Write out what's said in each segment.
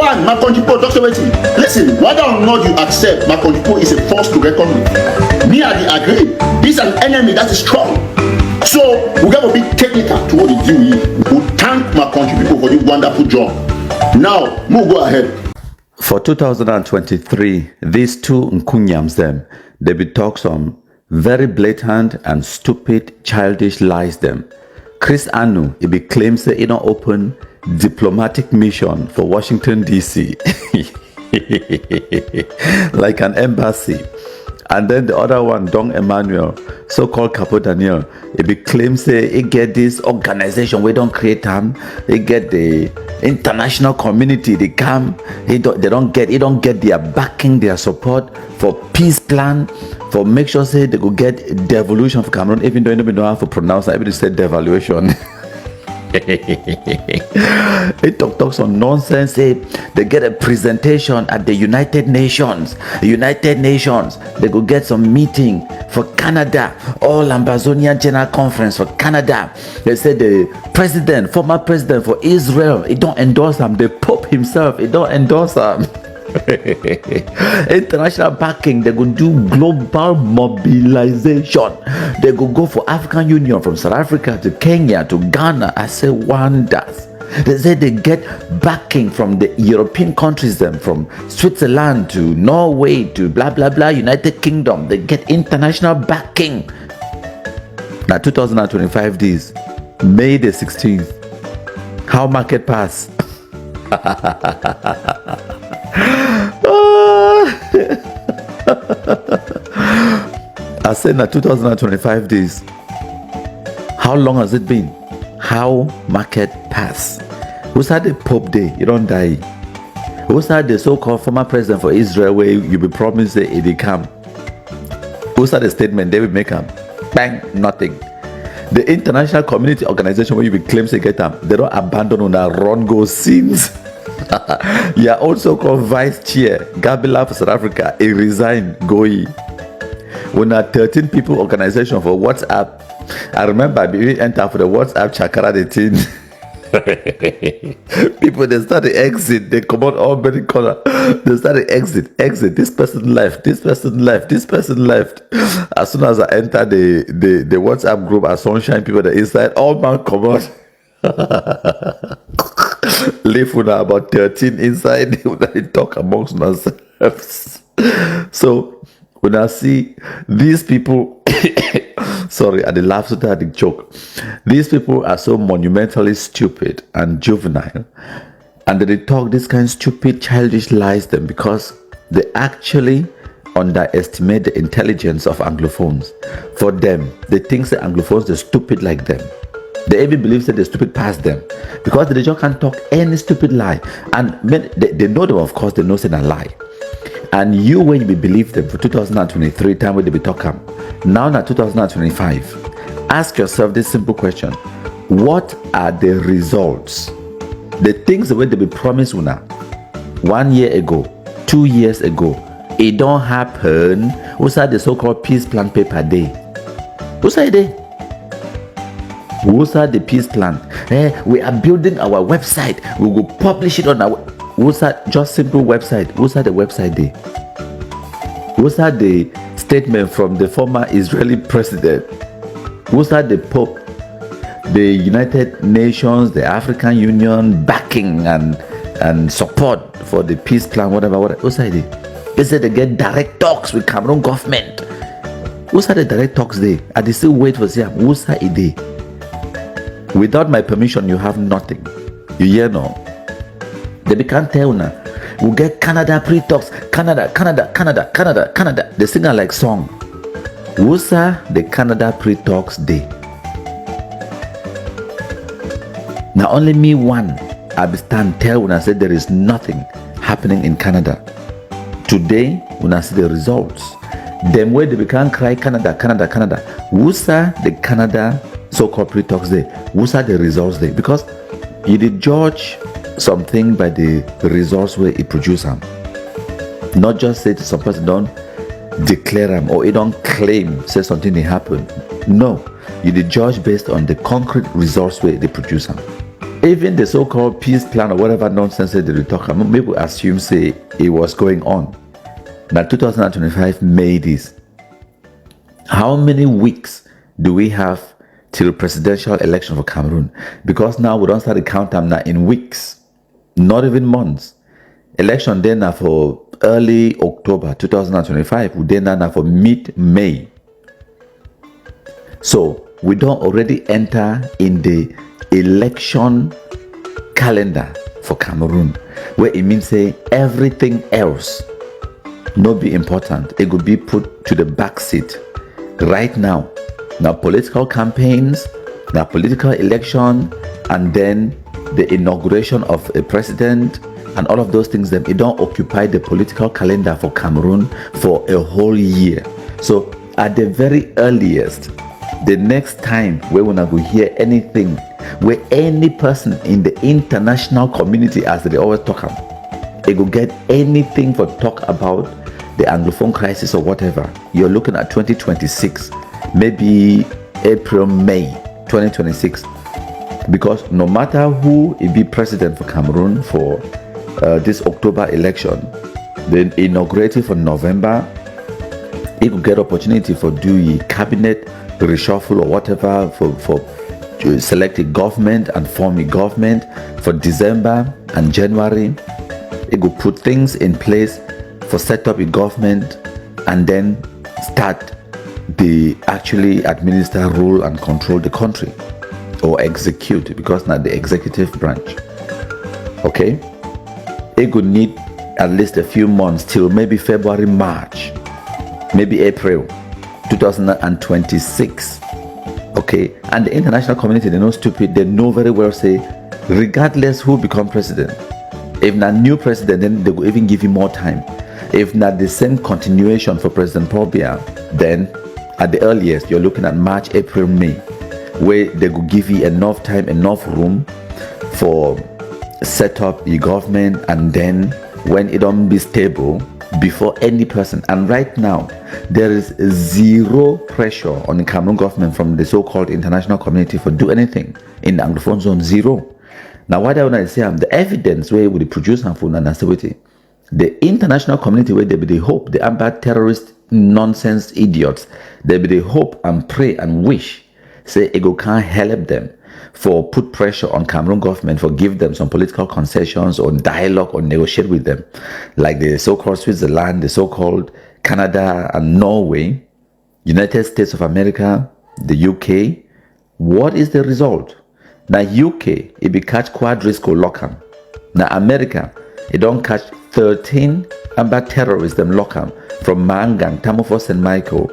one, my country talks about it. Listen, whether or not you accept my country is a force to reckon with. Me and I agree. This is an enemy that is strong. So we got to be technical to what they do. We thank my country people for this wonderful job. Now, we'll go ahead. For 2023, these two Nkunyams them, they be talk some very blatant and stupid, childish lies them. Chris Anu, he be claims that he don't open diplomatic mission for Washington DC, like an embassy. And then the other one, Don Emmanuel, so-called Capo Daniel, he be claims say he get this organization. We don't create them. He get the international community. They come. He don't get their backing, their support for peace plan. For make sure say they go get devolution for Cameroon, even though nobody know how to pronounce it. Everybody said devaluation. They talk some nonsense. Say they get a presentation at the United Nations. They go get some meeting for Canada, all Ambazonia General Conference for Canada. They say the former president for Israel, he don't endorse them. The Pope himself, he don't endorse them. International backing, they go do global mobilization. They go for African Union from South Africa to Kenya to Ghana. I say wonders. They say they get backing from the European countries, them from Switzerland to Norway to blah blah blah, United Kingdom. They get international backing. Now 2025 this May the 16th. How market pass? I said na 2025 days. How long has it been? How market pass? Who's had the Pope Day? You don't die. Who's had the so-called former president for Israel where you be promised that it come? Who's had the statement they will make them? Bang, nothing. The international community organization where you be claims they get them, they don't abandon on a run go scenes. You are also called vice chair Gabila for South Africa. He resigned. Goi. When a 13 people organization for WhatsApp, I remember we enter for the WhatsApp chakra the thing. People they start to exit. They come out all many corner. They start to exit. This person left. This person left. As soon as I enter the WhatsApp group at Sunshine, people that inside all man come out. Leave with about 13 inside. They talk amongst themselves. So when I see these people, sorry, at the laugh so that I joke. These people are so monumentally stupid and juvenile, and they talk this kind of stupid, childish lies them because they actually underestimate the intelligence of Anglophones. For them, they think that Anglophones are stupid like them. They even believe that they're stupid past them because they just can't talk any stupid lie. And they know them, of course, they know it's a lie. And you, when you believe them for 2023, time when they be talking, now 2025, ask yourself this simple question: what are the results? The things the way they be promised una 1 year ago, 2 years ago, it don't happen. What's that the so-called peace plan paper day? What's that day? What's that the peace plan? We are building our website. We will publish it on our. What's that? Just simple website. What's that the website day? What's that the statement from the former Israeli president? What's that the Pope, the United Nations, the African Union backing and support for the peace plan? Whatever. What's that day? They said they get direct talks with Cameroon government. What's that the direct talks day? And they still wait for say what's that a day? Without my permission, you have nothing. You hear no? They can't tell now. We'll get Canada pre-talks. Canada. They sing a like song. What's the Canada pre-talks day? Now only me one. I be stand tell when I said there is nothing happening in Canada. Today, when I see the results, them way they can't cry Canada. What's the Canada so-called pre-talks day? What's the results day? Because you did judge something by the results where it produce them. Not just say to some person don't declare them or it don't claim say something they happen. No, you did judge based on the concrete results where they produce them. even the so-called peace plan or whatever nonsense they will talk about, people assume say it was going on. Now 2025 May this. How many weeks do we have till presidential election for Cameroon? Because now we don't start the countdown now in weeks, not even months. Election then now for early October 2025, we then now for mid-May. So we don't already enter in the election calendar for Cameroon, where it means say everything else not be important. It could be put to the back seat right now. Now political campaigns, now political election, and then the inauguration of a president and all of those things, them it don't occupy the political calendar for Cameroon for a whole year. So at the very earliest, the next time we will not go hear anything where any person in the international community, as they always talk about, they go get anything for talk about the Anglophone crisis or whatever, you're looking at 2026, maybe April, May 2026. Because no matter who will be president for Cameroon for this October election, then inaugurated for November, he could get opportunity for do a cabinet reshuffle or whatever for to select a government and form a government for December and January. He could put things in place for set up a government and then start the actually administer, rule and control the country, or execute, because not the executive branch. Okay, it could need at least a few months till maybe February, March, maybe April 2026. Okay, and the international community, they're not stupid. They know very well, say regardless who become president, if not new president, then they will even give him more time. If not the same continuation for President Paul Biya, then at the earliest you're looking at March, April, May, where they could give you enough time, enough room for set up the government, and then when it don't be stable before any person. And right now there is zero pressure on the Cameroon government from the so-called international community for do anything in the Anglophone zone. Zero. Now what I want to say, the evidence where would produce harmful and activity, the international community where they be the hope, the ambassador terrorist nonsense idiots, they be the hope and pray and wish say ego can't help them for put pressure on Cameroon government for give them some political concessions or dialogue or negotiate with them, like the so-called Switzerland, the so-called Canada and Norway, United States of America, the UK. What is the result? Now UK it be catch quadrisco lockam. Now America it don't catch 13 ambassador terrorists them lockam from Mangang, Tamofo St. Michael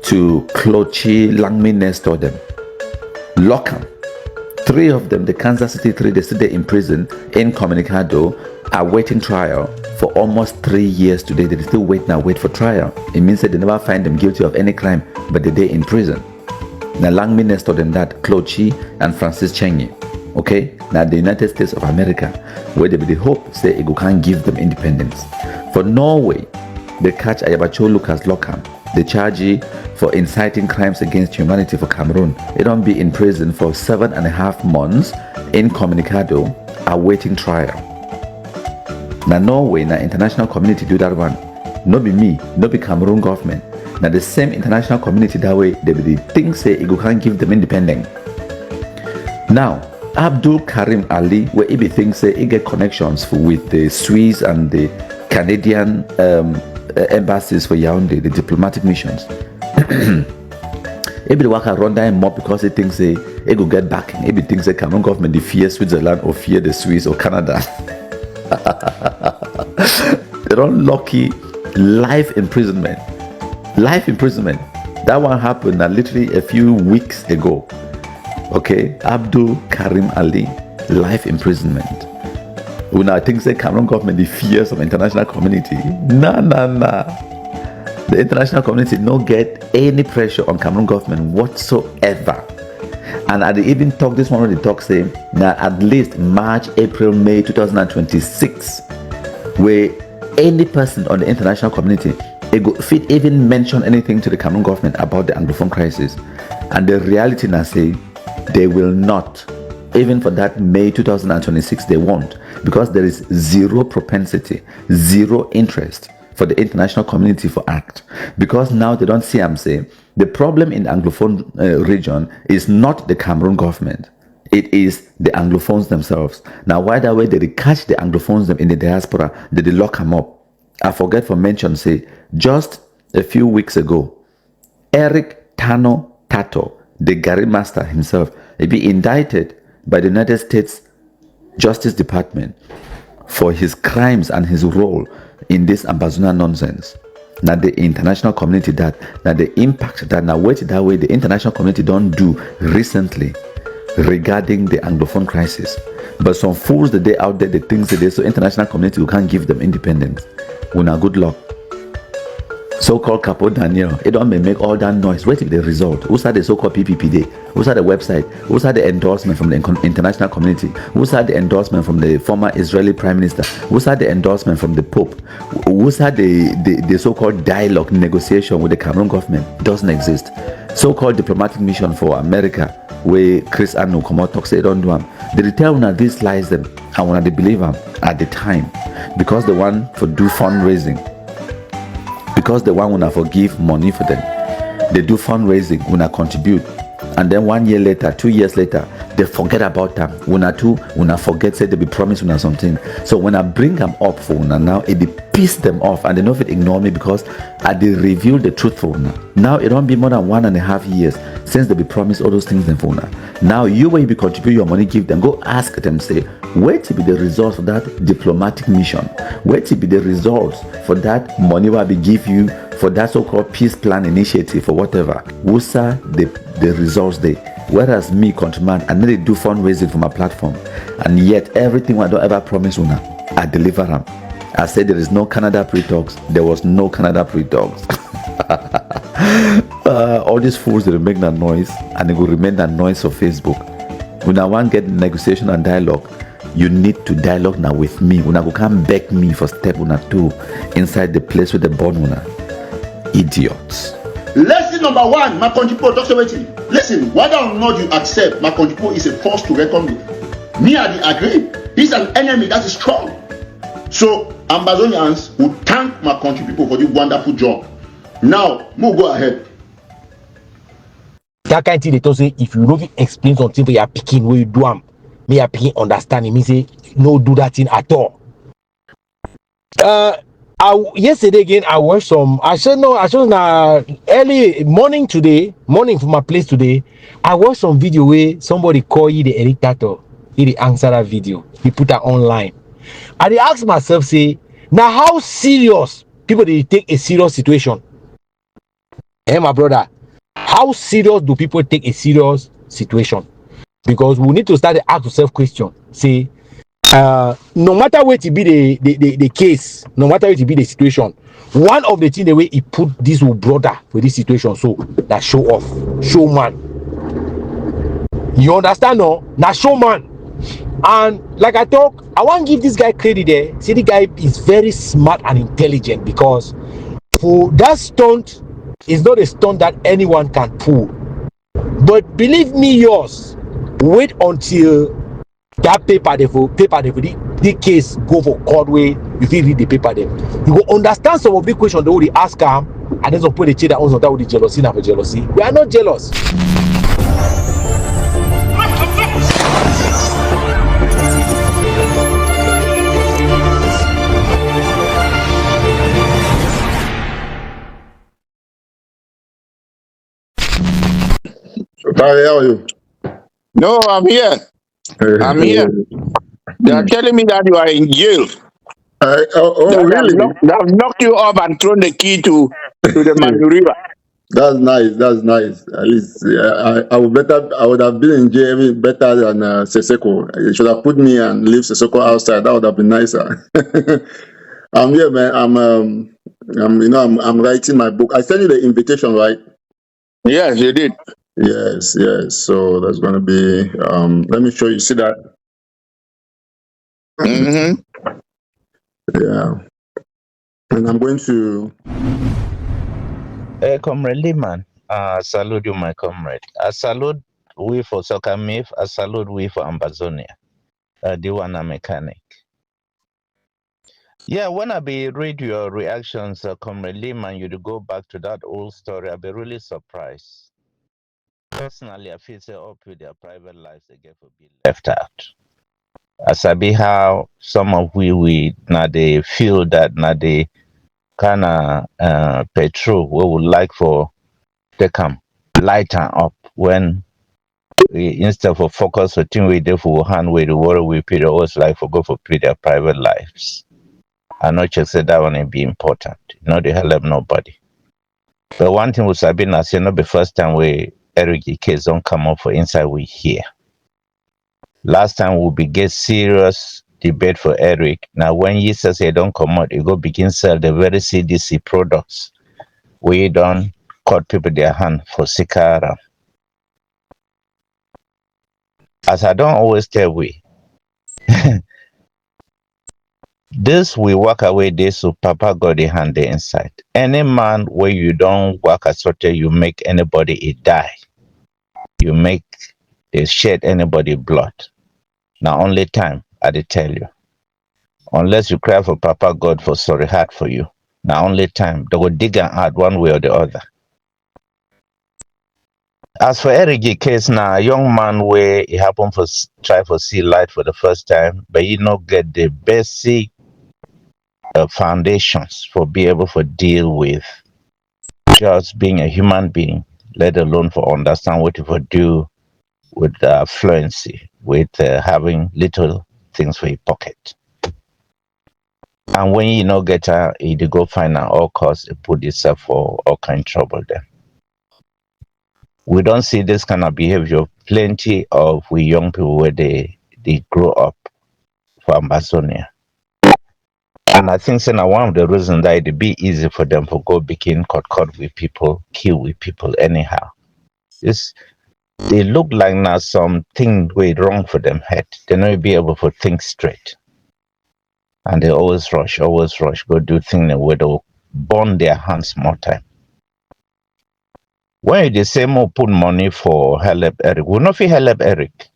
to Clochi, Langmi Nestor them lockam. 3 of them, the Kansas City 3, they still in prison incommunicado, are waiting trial for almost 3 years today. They still wait for trial. It means that they never find them guilty of any crime, but they're in prison. Now Lang Minister than that, Clochi and Francis Chenye. Okay, now the United States of America, where they be the hope say it can't give them independence. For Norway, they catch Ayabacho Lucas Lockham. They charge you for inciting crimes against humanity for Cameroon. They don't be in prison for 7.5 months incommunicado, awaiting trial. Now Norway, now international community do that one. No be me, no be Cameroon government. Now the same international community that way, they be the things say it can't give them independence. Now Abdul Karim Ali, where he be things say he get connections with the Swiss and the Canadian embassies for Yaoundé, the diplomatic missions. He be the work around that more because he thinks he go get back. He be thinks the Cameroon government they fear Switzerland or fear the Swiss or Canada. They don't lucky life imprisonment. Life imprisonment. That one happened literally a few weeks ago. Okay, Abdul Karim Ali, life imprisonment. When I think the Cameroon government the fears of international community. Nah. The international community don't get any pressure on Cameroon government whatsoever. And I even talk this one when they talk say now at least March, April, May 2026, where any person on the international community if it even mention anything to the Cameroon government about the Anglophone crisis, and the reality now say they will not Even for that May 2026, they won't, because there is zero propensity, zero interest for the international community for act. Because now they don't see, I'm saying, the problem in the Anglophone region is not the Cameroon government. It is the Anglophones themselves. Now, why that way they catch the Anglophones them in the diaspora, they lock them up. I forget for mention, say, just a few weeks ago, Eric Tano Tato, the Gary Master himself, he be indicted by the United States Justice Department for his crimes and his role in this Ambazonia nonsense. Now the international community that the impact that now wait that way the international community don't do recently regarding the Anglophone crisis. But some fools the day out there, the things that they so international community we can't give them independence. We now good luck. So-called Capo Daniel, it don't make all that noise. Wait till the result. Who's had the so-called PPP day? Who's had the website? Who's had the endorsement from the international community? Who's had the endorsement from the former Israeli Prime Minister? Who's had the endorsement from the Pope? Who's had the so-called dialogue negotiation with the Cameroon government? It doesn't exist. So-called diplomatic mission for America, where Chris Anu come out talk say don't do them. They tell when these lies them and when they believe them at the time, because the one for do fundraising. Because the one when I forgive money for them, they do fundraising when I contribute, and then 1 year later, 2 years later, they forget about them. When I forget, say they be promised when I something. So when I bring them up for now, it piss them off, and they know if it ignore me because I they reveal the truth for now. Now it don't be more than 1.5 years since they be promised all those things them for now. Now you when you be contribute your money, give them, go ask them, say, where to be the results of that diplomatic mission? Where to be the results for that money will be give you for that so-called peace plan initiative or whatever? What's the results there? Whereas me, countryman, I need to do fundraising for my platform, and yet everything I don't ever promise una, I deliver them. I said there is no Canada pre-talks. There was no Canada pre-talks. All these fools, they make that noise, and they will remain that noise of Facebook. When I want to get negotiation and dialogue, you need to dialogue now with me. When I go come beg me for step 1 or 2 inside the place with the born una. Idiots. Lesson number 1, my country people, talk waiting. Listen, whether or not you accept my country people is a force to reckon with. Me, I agree. He's an enemy that is strong. So, Ambazonians will thank my country people for the wonderful job. Now, we'll go ahead. That kind of thing they talk say, if you don't explain something for your picking where you do them, me your picking understand it, me say, no do that thing at all. Yesterday again, I watched some, I said early morning from my place today, I watched some video where somebody call you the dictator, he answer that video, he put that online. And I asked myself, say, now how serious people they take a serious situation? Hey, my brother, how serious do people take a serious situation? Because we need to start to ask yourself question. Say, no matter what it be the case, no matter what it be the situation, one of the things the way he put this brother for this situation, so that show off, showman. You understand, no? Now showman. And like I talk, I want to give this guy credit there. See, the guy is very smart and intelligent, because for that stunt is not a stunt that anyone can pull. But believe me, yours, wait until that paper the case go for court way, you feel read the paper there. You will understand some of the questions they will ask him, and then some put the cheat that also that with the jealousy, not for jealousy. We are not jealous. Barry, how are you? No, I'm here. I'm here. They are telling me that you are in jail. Really? They have knocked you up and thrown the key to the Manu River. That's nice. That's nice. At least I would have been in jail even better than Seseko. You should have put me and leave Seseko outside. That would have been nicer. I'm here, man. I'm writing my book. I sent you the invitation, right? Yes, you did. Yes. So that's gonna be. Let me show you. See that? Mm-hmm. Yeah. And I'm going to. Comrade Lehman, salute you, my comrade. I salute we for Soccer Myth, I salute we for Ambazonia. The one a mechanic. Yeah, when I be read your reactions, Comrade Lehman, you to go back to that old story, I'll be really surprised. Personally, I feel say up with their private lives they get for being left out. As I be how some of we now they feel that now they kinda petrol we would like for they come lighten up when we instead of focus on thing we do for hand with the worry we pay always like for go for pay their private lives. I not just say that one be important. You know they help nobody. But one thing with Sabina say not the first time we Eric case don't come up for inside we hear. Last time we be get serious debate for Eric. Now when he says he don't come out, he go begin sell the very CDC products. We don't cut people their hand for Sikara. As I don't always tell we, this we walk away this so Papa got the hand there inside. Any man where you don't work as sort you make anybody it die. You make they shed anybody blood. Now only time I did tell you. Unless you cry for Papa God for sorry heart for you. Now only time they will dig and out one way or the other. As for Eric case now, a young man where he happened for try for see light for the first time, but he not get the basic foundations for be able to deal with just being a human being, let alone for understand what you would do with fluency, with having little things for your pocket. And when you not get you go find out all costs, you put yourself for all kind of trouble there. We don't see this kind of behavior. Plenty of we young people where they grow up for Ambazonia. And I think now one of the reasons that it'd be easy for them to go begin cut with people, kill with people anyhow. They look like now something way wrong for them head. They not be able to think straight. And they always rush, go do things where they'll burn their hands more time. When they say more put money for help Eric, we not feel help Eric.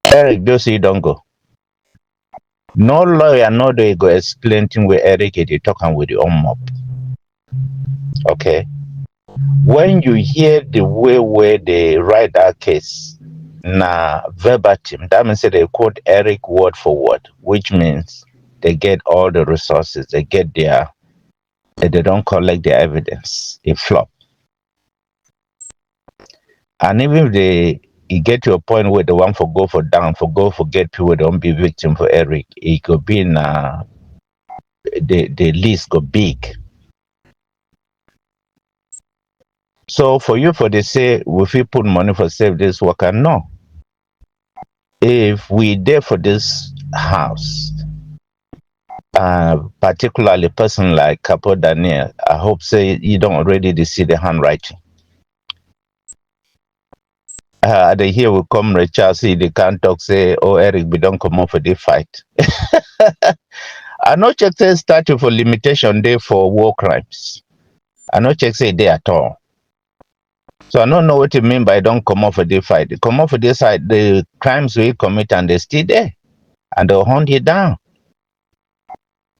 Eric just say don't go. No lawyer, no they go explain thing where Eric they talking with the own mob. Okay. When you hear the way where they write that case, verbatim, that means that they quote Eric word for word, which means they get all the resources, they get they don't collect the evidence, it flop. And even if you get to a point where the one for go for down, for go for get people don't be victim for Eric, it could be in the list go big. So for you for they say if we put money for save this worker, no. If we there for this house, particularly person like Capo Daniel, I hope say you don't already see the handwriting. They here will come Richard see they can't talk say, oh Eric, we don't come up for the fight. I not check say statute for limitation day for war crimes. I not check say day at all. So I don't know what you mean by don't come off for the fight. They come off for this side, the crimes we commit and they still there. And they'll hunt you down.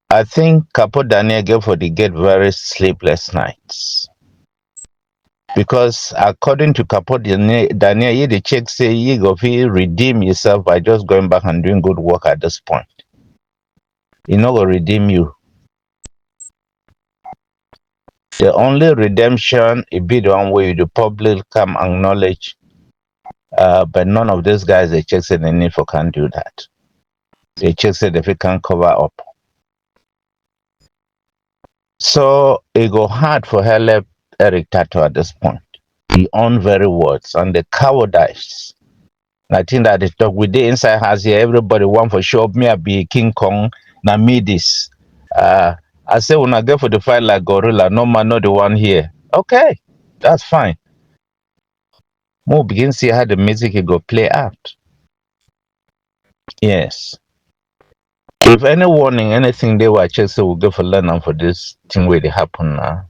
I think Capo Daniel get very sleepless nights. Because according to Capo Daniel, you the check say you go feel redeem yourself by just going back and doing good work at this point. He not gonna redeem you. The only redemption it be the one where the public come acknowledge. But none of these guys they check say they need for can't do that. They check say if it can cover up. So it go hard for help Eric Tato at this point. He own very words and the cowardice. And I think that the talk with the inside has here, everybody want for show me I be King Kong, na me this. I say when I go for the fight like gorilla, no man not the one here. Okay, that's fine. We'll begin see how the music will go play out. Yes. If any warning, anything they were just so we'll go for learn for this thing where they happen now.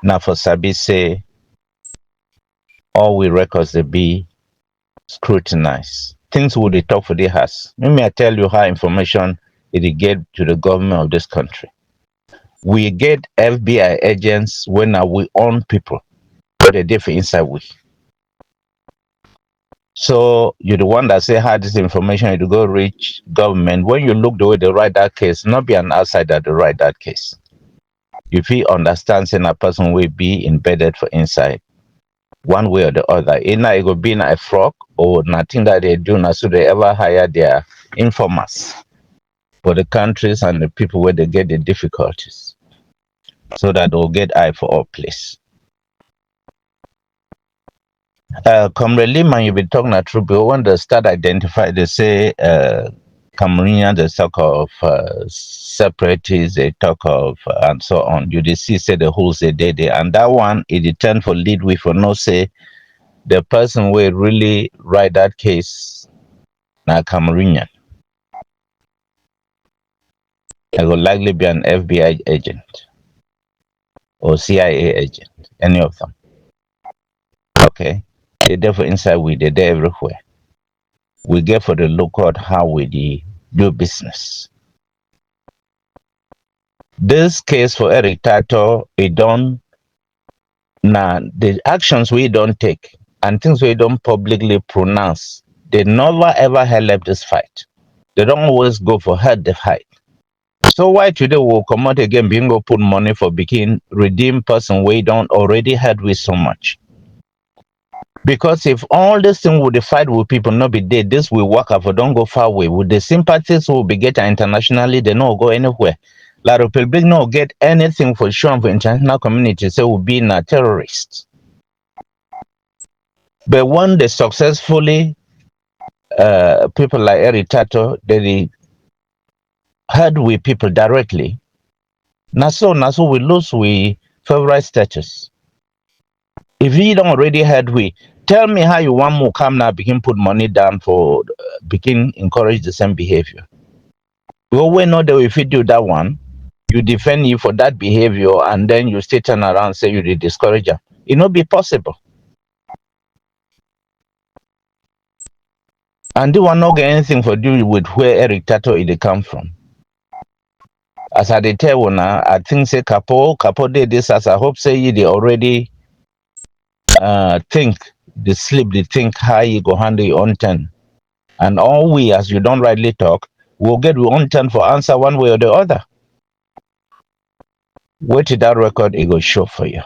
Now for Sabi say all we records they be scrutinized. Things would they talk for the house. Let me tell you how information it get to the government of this country. We get FBI agents when we own people, but they differ inside we. So you're the one that say how this information to go reach government. When you look the way they write that case, not be an outsider to write that case. If he understands in a person will be embedded for inside, one way or the other. Either it could be in a frog or nothing that they do now, so they ever hire their informers for the countries and the people where they get the difficulties, so that they'll get eye for all place. Comrade Lehman, you've been talking about truth, but when they start identify, they say Cameroonians, they talk of separatists, they talk of and so on. You see, say the whole say they, and that one it tend for lead with for no say the person will really write that case now Cameroonian. It will likely be an FBI agent or CIA agent, any of them. Okay. They're there for inside we, they're there everywhere. We get for the look at how we do business. This case for Eric Tato, it don't the actions we don't take and things we don't publicly pronounce, they never ever help this fight. They don't always go for head the fight. So why today we'll come out again being go put money for begin redeem person we don't already had with so much? Because if all this thing would fight with people not be dead, this will work out, don't go far away. With the sympathies will be getting internationally, they don't go anywhere. La Republic no get anything for sure for international community, so will be a terrorist. But when they successfully people like Eric Tato, they heard with people directly. Naso we lose we favorite status. If you don't already heard we, tell me how you want more come now begin put money down for begin encourage the same behavior. Well, we know that if you do that one, you defend you for that behavior and then you still turn around and say you the discourager. It not be possible. And they want not get anything for do with where Eric Tato it come from. As I tell you now, I think say Capo did this as I hope say you they already think the sleep, they think how you go handle your own turn. And all we, as you don't rightly talk, will get your own turn for answer one way or the other. Wait till that record, it will show for you.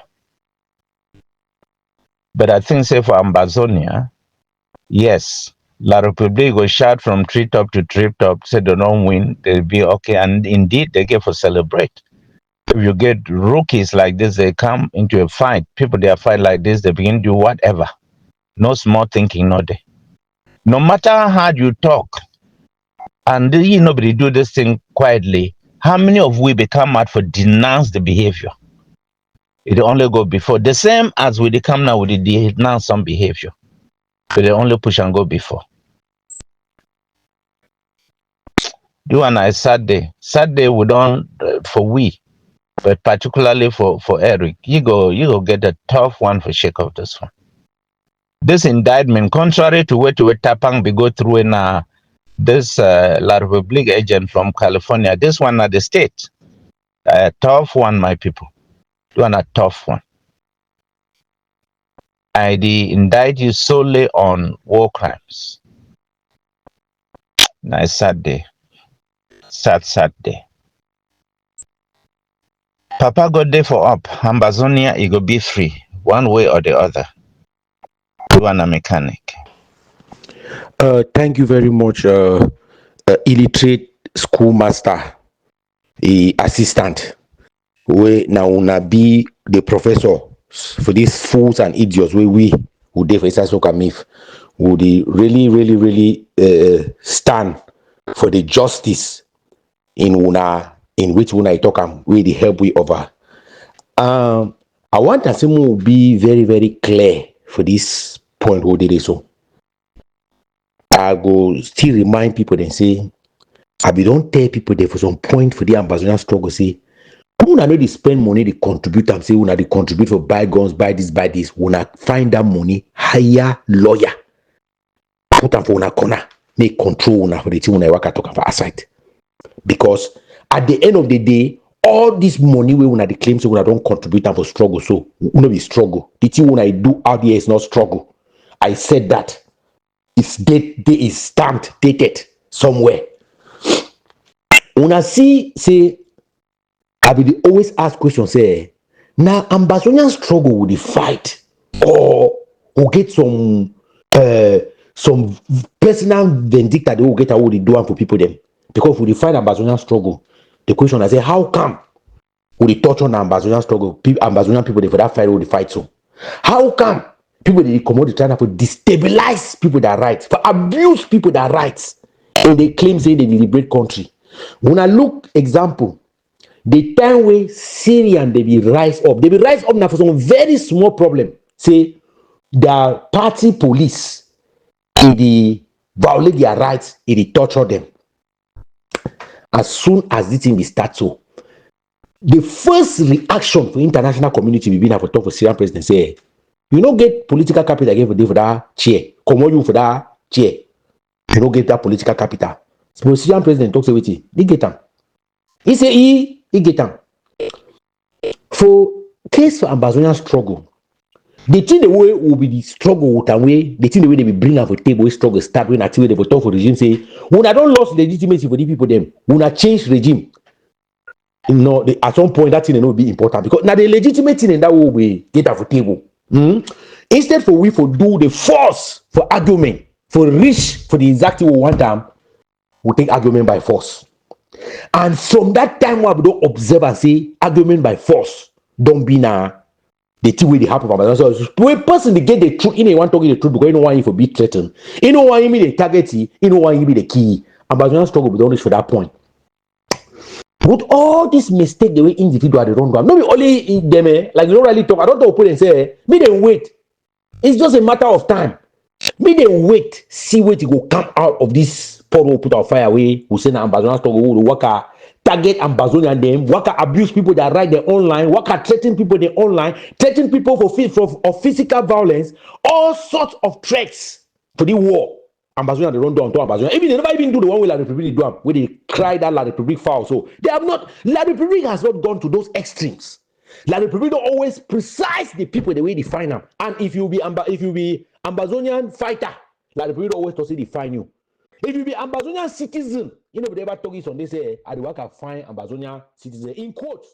But I think, say, for Ambazonia, yes, La Republique will shout from treetop to treetop, say they don't win, they'll be okay. And indeed, they get for celebrate. If you get rookies like this, they come into a fight. People, they are fight like this, they begin to do whatever. No small thinking, no day. No matter how hard you talk, and nobody do this thing quietly, how many of we become mad for denounce the behavior? It only go before. The same as we come now with the denounce some behavior. So they only push and go before. Do one I Saturday. Saturday we don't for we, but particularly for Eric, you go get a tough one for shake off this one. This indictment, contrary to what Tapang be go through in this La Republique agent from California, this one at the state, a tough one, my people. Do one a tough one. I indict you solely on war crimes. Nice sad day. Sad day. Papa got there for up. Ambazonia, it go be free, one way or the other. You are a mechanic. Thank you very much, illiterate schoolmaster, assistant. We now wanna be the professor for these fools and idiots. We who dey for inside soccer myth would really stand for the justice in which I talk am really help we over. I want Asimu will be very clear for this point who did it so. I go still remind people and say, I be don't tell people there for some point for the Ambazonia struggle say, Una know they spend money, they contribute and say una they contribute for buy guns, buy this, una find that money, hire lawyer, put them for una corner, make control una for the thing una work talk for aside. Because at the end of the day, all this money we una the claim so una don't contribute them for struggle. So una be struggle. The thing when I do out here is not struggle. I said that. It's date is stamped, dated somewhere. Una see say I will always ask questions, say, now Ambazonian struggle with the fight or will get some personal vindicta they will get what they do for people them. Because with the fight Ambazonian struggle, the question I say, how come will they touch on Ambazonian struggle, Ambazonian people they for that fight will the fight so? How come people they come out to try to destabilize people that rights, for abuse people that rights, and they claim say they liberate country. When I look example, the time way Syrian they be rise up now for some very small problem. Say the party police, if they violate their rights, if they torture them. As soon as this thing be start so, the first reaction for international community will be now for talk for Syrian president say, you don't get political capital again for that chair. Come on you for that chair. You don't get that political capital. So Syrian president talks with you, he get them. He say he get them. For case for Ambazonian struggle, the thing the way will be the struggle with and way, the thing the way they will bring up a table struggle start when actually they will talk for regime say, when I don't lost legitimacy for the people them, when I change regime, you know, at some point that thing will be important because now the legitimate thing in that will be get off the table. Instead for we for do the force for argument, for reach for the exact thing we want time, we take argument by force. And from that time we don't observe and say argument by force don't be now the thing with the happen about so when person they get the truth, you know want talking the truth because you don't want you for be threatened. You know why you be the target, you know why you be the key. Ambazonian struggle we don't reach for that point. With all this mistake the way individual they don't do, not only in them, like you don't really talk. I don't talk put and say, me they wait. It's just a matter of time. Me they wait, see what it will come out of this pot will put our fire away. We say na Ambazonian struggle will work target Ambazonian them, work abuse people that write their online, work threaten people they online, threaten people for physical violence, all sorts of threats for the war. Ambazonia they don't do unto Ambazonia. Even they never even do the one with La Republic do where they cry that La Republic foul. So they have not. La Republic has not gone to those extremes. La Republic don't always precise the people the way they find them. And if you be Ambazonian fighter, La Republic don't always to say they find you. If you be Ambazonian citizen, you know they ever talk this on they say I work a fine Ambazonian citizen in quotes.